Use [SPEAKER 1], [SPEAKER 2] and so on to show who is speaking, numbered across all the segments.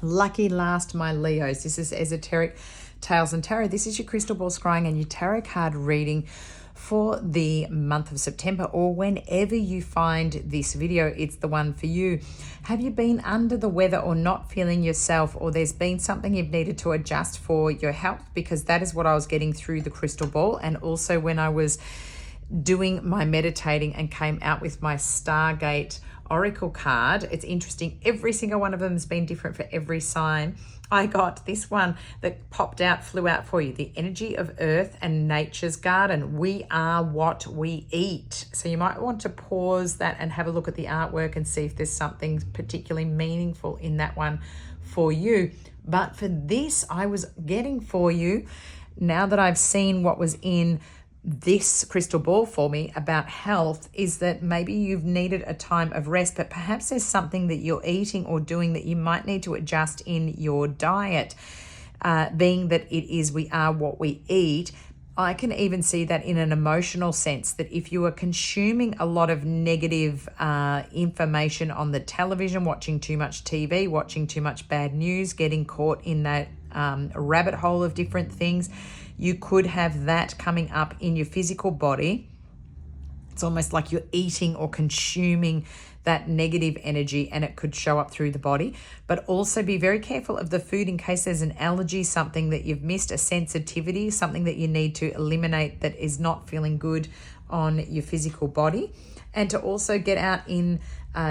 [SPEAKER 1] Lucky last, my Leos. This is Esoteric Tales and Tarot. This is your crystal ball scrying and your tarot card reading for the month of September, or whenever you find this video, it's the one for you. Have you been under the weather or not feeling yourself, or there's been something you've needed to adjust for your health? Because that is what I was getting through the crystal ball. And also when I was doing my meditating and came out with my Stargate Oracle card, it's interesting, every single one of them has been different for every sign. I got this one that popped out, flew out for you. The energy of earth and nature's garden. We are what we eat. So you might want to pause that and have a look at the artwork and see if there's something particularly meaningful in that one for you. But for this, I was getting for you, now that I've seen what was in this crystal ball for me about health, is that maybe you've needed a time of rest, but perhaps there's something that you're eating or doing that you might need to adjust in your diet. Being that it is we are what we eat, I can even see that in an emotional sense, that if you are consuming a lot of negative information on the television, watching too much TV, watching too much bad news, getting caught in that rabbit hole of different things, you could have that coming up in your physical body. It's almost like you're eating or consuming that negative energy, and it could show up through the body. But also be very careful of the food in case there's an allergy, something that you've missed, a sensitivity, something that you need to eliminate that is not feeling good on your physical body. And to also get out in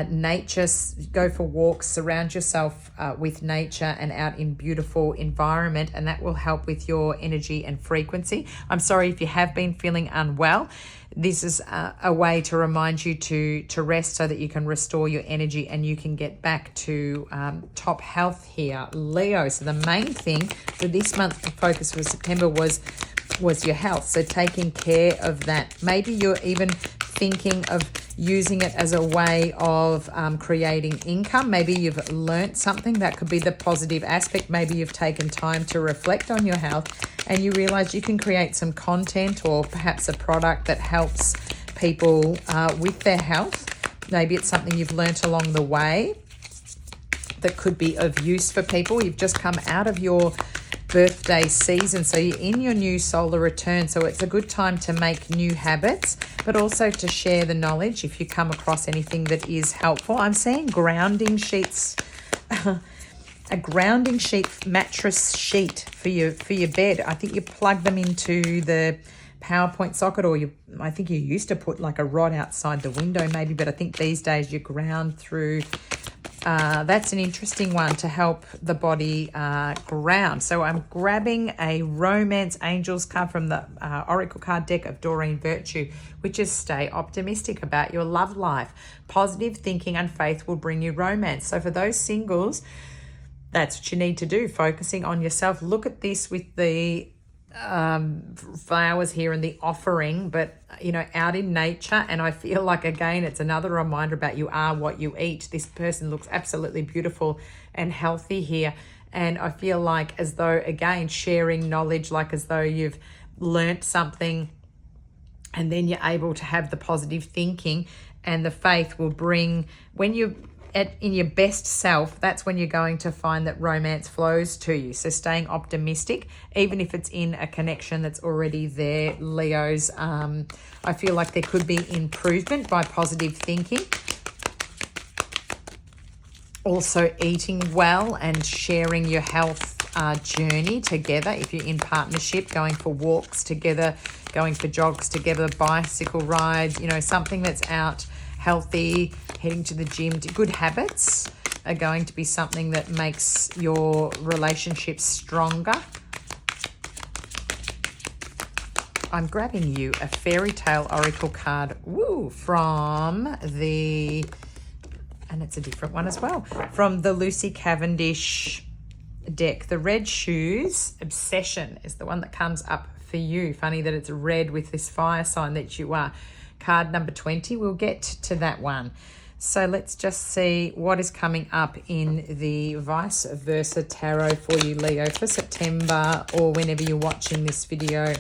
[SPEAKER 1] nature, go for walks, surround yourself with nature and out in beautiful environment, and that will help with your energy and frequency. I'm sorry if you have been feeling unwell. This is a way to remind you to rest so that you can restore your energy and you can get back to top health here, Leo. So the main thing for this month, the focus for September was your health. So taking care of that. Maybe you're even thinking of using it as a way of creating income. Maybe you've learnt something. That could be the positive aspect. Maybe you've taken time to reflect on your health and you realize you can create some content or perhaps a product that helps people with their health. Maybe it's something you've learnt along the way that could be of use for people. You've just come out of your birthday season, so you're in your new solar return, so it's a good time to make new habits, but also to share the knowledge if you come across anything that is helpful. I'm seeing grounding sheets, a grounding sheet, mattress sheet for your bed. I think you plug them into the PowerPoint socket, or I think you used to put like a rod outside the window maybe, but I think these days you ground through. That's an interesting one to help the body ground. So I'm grabbing a Romance Angels card from the Oracle card deck of Doreen Virtue, which is stay optimistic about your love life. Positive thinking and faith will bring you romance. So for those singles, that's what you need to do, focusing on yourself. Look at this with the flowers here and the offering, but out in nature. And I feel like, again, it's another reminder about you are what you eat. This person looks absolutely beautiful and healthy here, and I feel like as though, again, sharing knowledge, like as though you've learnt something and then you're able to have the positive thinking, and the faith will bring, when you're in your best self, that's when you're going to find that romance flows to you. So staying optimistic, even if it's in a connection that's already there, Leos. I feel like there could be improvement by positive thinking. Also eating well and sharing your health journey together. If you're in partnership, going for walks together, going for jogs together, bicycle rides, something that's out healthy, heading to the gym. Good habits are going to be something that makes your relationship stronger. I'm grabbing you a fairy tale oracle card, from the, and it's a different one as well, from the Lucy Cavendish deck. The Red Shoes Obsession is the one that comes up for you. Funny that it's red with this fire sign that you are. Card number 20, we'll get to that one. So let's just see what is coming up in the vice versa tarot for you, Leo, for September, or whenever you're watching this video.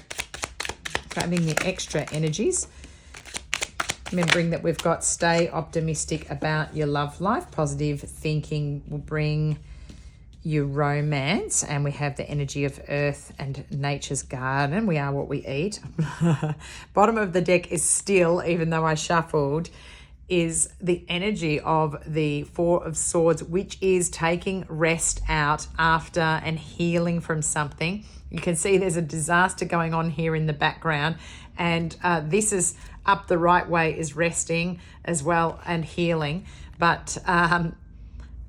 [SPEAKER 1] Grabbing the extra energies. Remembering that we've got stay optimistic about your love life. Positive thinking will bring your romance, and we have the energy of earth and nature's garden. We are what we eat. Bottom of the deck is still, even though I shuffled, is the energy of the Four of Swords, which is taking rest out after and healing from something. You can see there's a disaster going on here in the background, and this is up the right way, is resting as well and healing. But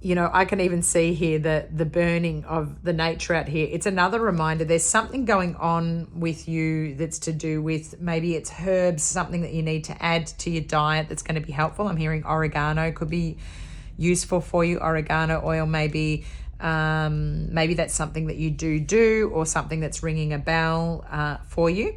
[SPEAKER 1] you know, I can even see here the burning of the nature out here. It's another reminder there's something going on with you that's to do with, maybe it's herbs, something that you need to add to your diet that's going to be helpful. I'm hearing oregano could be useful for you. Oregano oil, maybe that's something that you do, or something that's ringing a bell for you.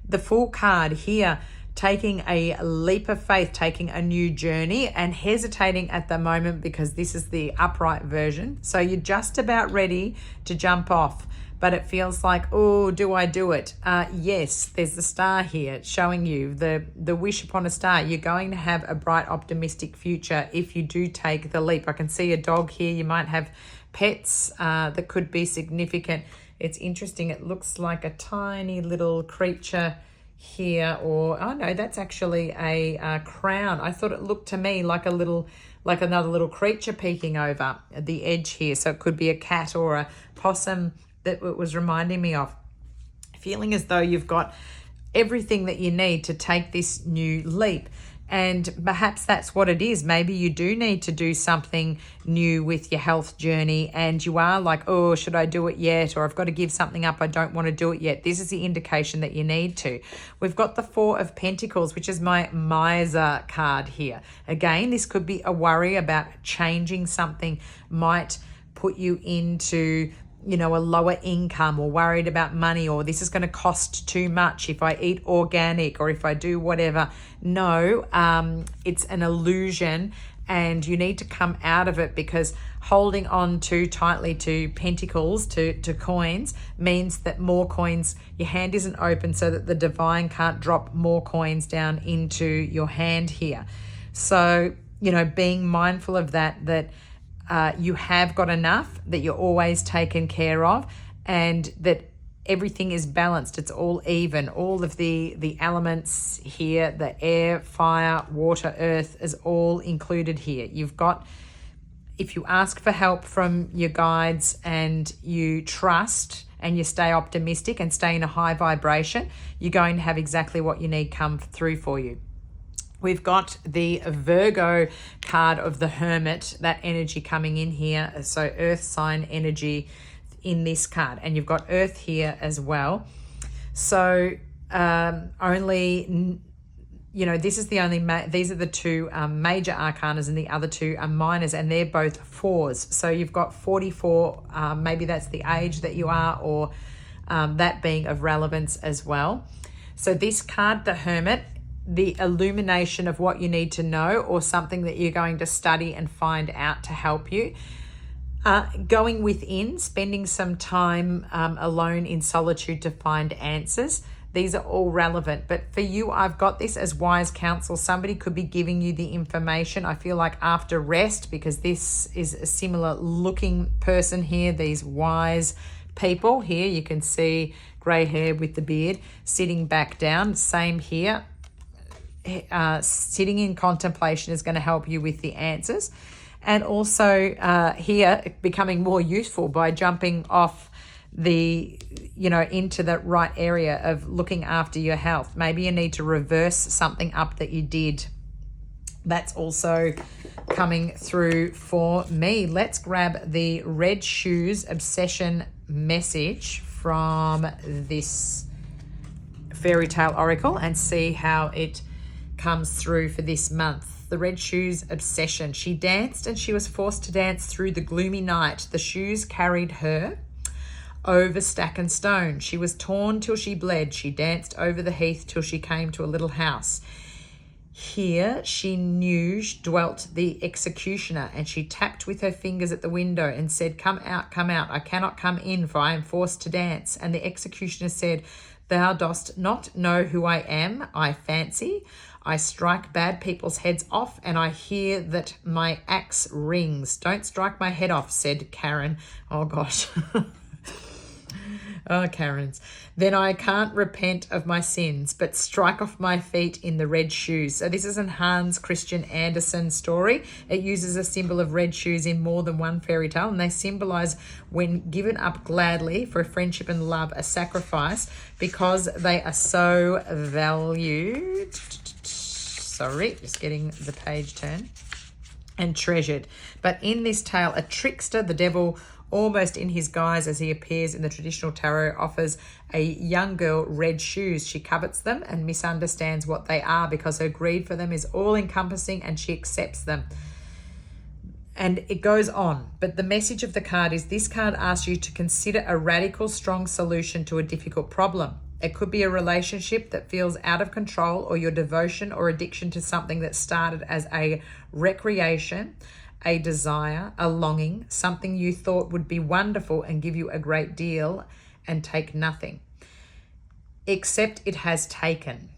[SPEAKER 1] The Fool card here, taking a leap of faith, taking a new journey, and hesitating at the moment because this is the upright version. So you're just about ready to jump off, but it feels like, oh, do I do it? Yes, there's the star here showing you the wish upon a star. You're going to have a bright, optimistic future if you do take the leap. I can see a dog here. You might have pets that could be significant. It's interesting. It looks like a tiny little creature here, or oh no, that's actually a crown. I thought it looked to me like another little creature peeking over the edge here. So it could be a cat or a possum that it was reminding me of. Feeling as though you've got everything that you need to take this new leap. And perhaps that's what it is. Maybe you do need to do something new with your health journey, and you are like, oh, should I do it yet? Or I've got to give something up. I don't want to do it yet. This is the indication that you need to. We've got the Four of Pentacles, which is my miser card here. Again, this could be a worry about changing something, might put you into, you know, a lower income, or worried about money, or this is going to cost too much if I eat organic, or if I do whatever. No, it's an illusion, and you need to come out of it, because holding on too tightly to pentacles, to coins, means that more coins, your hand isn't open so that the divine can't drop more coins down into your hand here. So, you know, being mindful of that you have got enough, that you're always taken care of, and that everything is balanced. It's all even. All of the elements here, the air, fire, water, earth, is all included here. You've got, if you ask for help from your guides and you trust and you stay optimistic and stay in a high vibration, you're going to have exactly what you need come through for you. We've got the Virgo card of the Hermit, that energy coming in here. So earth sign energy in this card. And you've got earth here as well. So only, you know, this is the only, these are the two major arcanas, and the other two are minors, and they're both fours. So you've got 44, maybe that's the age that you are, or that being of relevance as well. So this card, the Hermit, the illumination of what you need to know, or something that you're going to study and find out to help you. Going within, spending some time alone in solitude to find answers. These are all relevant. But for you, I've got this as wise counsel. Somebody could be giving you the information. I feel like after rest, because this is a similar looking person here, these wise people here. You can see grey hair with the beard, sitting back down. Same here. Sitting in contemplation is going to help you with the answers, and also here becoming more useful by jumping off the, you know, into the right area of looking after your health. Maybe you need to reverse something up that you did. That's also coming through for me. Let's grab the Red Shoes Obsession message from this fairy tale oracle and see how it comes through for this month. The Red Shoes Obsession. She danced, and she was forced to dance through the gloomy night. The shoes carried her over stack and stone. She was torn till she bled. She danced over the heath till she came to a little house. Here she knew dwelt the executioner, and she tapped with her fingers at the window and said, come out, I cannot come in, for I am forced to dance. And the executioner said, thou dost not know who I am, I fancy. I strike bad people's heads off, and I hear that my axe rings. Don't strike my head off, said Karen. Oh, gosh. Oh, Karens. Then I can't repent of my sins, but strike off my feet in the red shoes. So this is an Hans Christian Andersen story. It uses a symbol of red shoes in more than one fairy tale, and they symbolize when given up gladly for friendship and love, a sacrifice, because they are so valued. Sorry, just getting the page turned. And treasured. But in this tale, a trickster, the devil, almost in his guise as he appears in the traditional tarot, offers a young girl red shoes. She covets them and misunderstands what they are because her greed for them is all-encompassing, and she accepts them. And it goes on. But the message of the card is this card asks you to consider a radical, strong solution to a difficult problem. It could be a relationship that feels out of control, or your devotion or addiction to something that started as a recreation, a desire, a longing, something you thought would be wonderful and give you a great deal and take nothing. Except it has taken.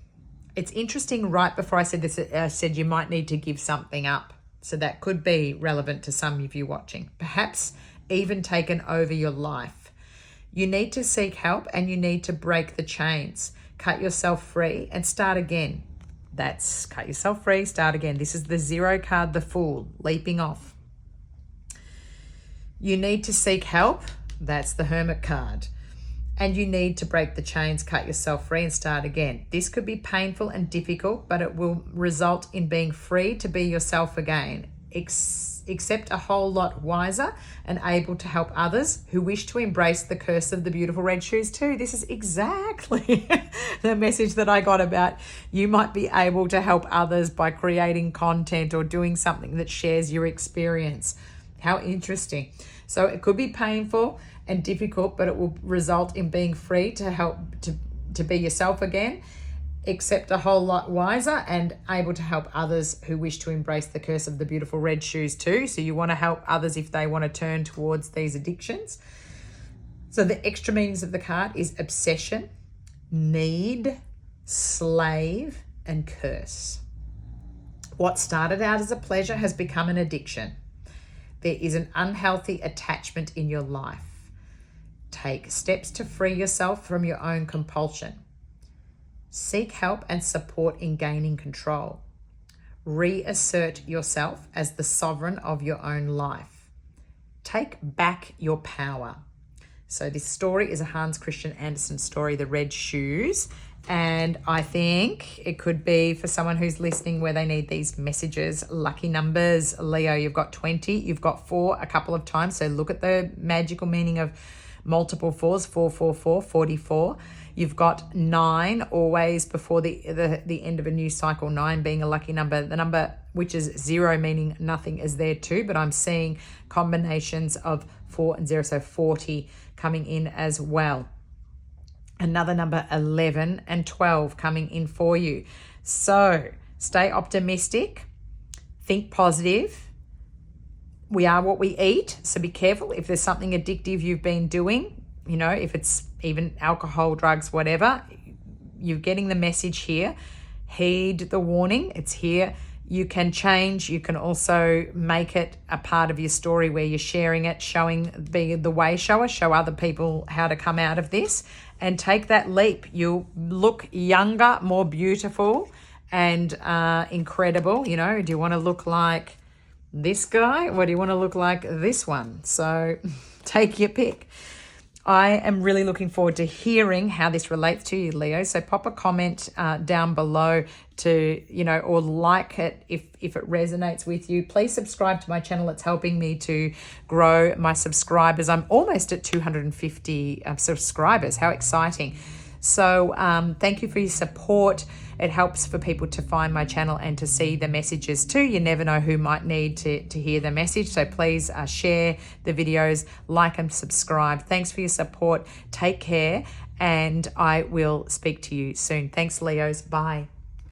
[SPEAKER 1] It's interesting, right before I said this, I said you might need to give something up. So that could be relevant to some of you watching. Perhaps even taken over your life. You need to seek help, and you need to break the chains. Cut yourself free and start again. That's cut yourself free, start again. This is the 0 card, the Fool, leaping off. You need to seek help. That's the Hermit card. And you need to break the chains, cut yourself free and start again. This could be painful and difficult, but it will result in being free to be yourself again. Except a whole lot wiser and able to help others who wish to embrace the curse of the beautiful red shoes too. This is exactly the message that I got about you might be able to help others by creating content or doing something that shares your experience. How interesting. So it could be painful and difficult, but it will result in being free to help to be yourself again, except a whole lot wiser and able to help others who wish to embrace the curse of the beautiful red shoes too. So you want to help others if they want to turn towards these addictions. So the extra meanings of the card is obsession, need, slave, and curse. What started out as a pleasure has become an addiction. There is an unhealthy attachment in your life. Take steps to free yourself from your own compulsion. Seek help and support in gaining control. Reassert yourself as the sovereign of your own life. Take back your power. So this story is a Hans Christian Andersen story, The Red Shoes. And I think it could be for someone who's listening where they need these messages. Lucky numbers, Leo, you've got 20, you've got 4 a couple of times. So look at the magical meaning of multiple 4s, 444, 44. You've got 9 always before the end of a new cycle, 9 being a lucky number. The number which is 0 meaning nothing is there too, but I'm seeing combinations of 4 and 0, so 40 coming in as well. Another number, 11 and 12 coming in for you. So stay optimistic, think positive. We are what we eat, so be careful. If there's something addictive you've been doing, you know, if it's even alcohol, drugs, whatever, you're getting the message here. Heed the warning. It's here. You can change. You can also make it a part of your story where you're sharing it, be the way shower, show other people how to come out of this and take that leap. You'll look younger, more beautiful and incredible. You know, do you want to look like this guy or do you want to look like this one? So take your pick. I am really looking forward to hearing how this relates to you, Leo. So pop a comment down below to, you know, or like it if it resonates with you. Please subscribe to my channel. It's helping me to grow my subscribers. I'm almost at 250 subscribers. How exciting. So thank you for your support. It helps for people to find my channel and to see the messages too. You never know who might need to hear the message. So please share the videos, like and subscribe. Thanks for your support. Take care and I will speak to you soon. Thanks, Leos. Bye.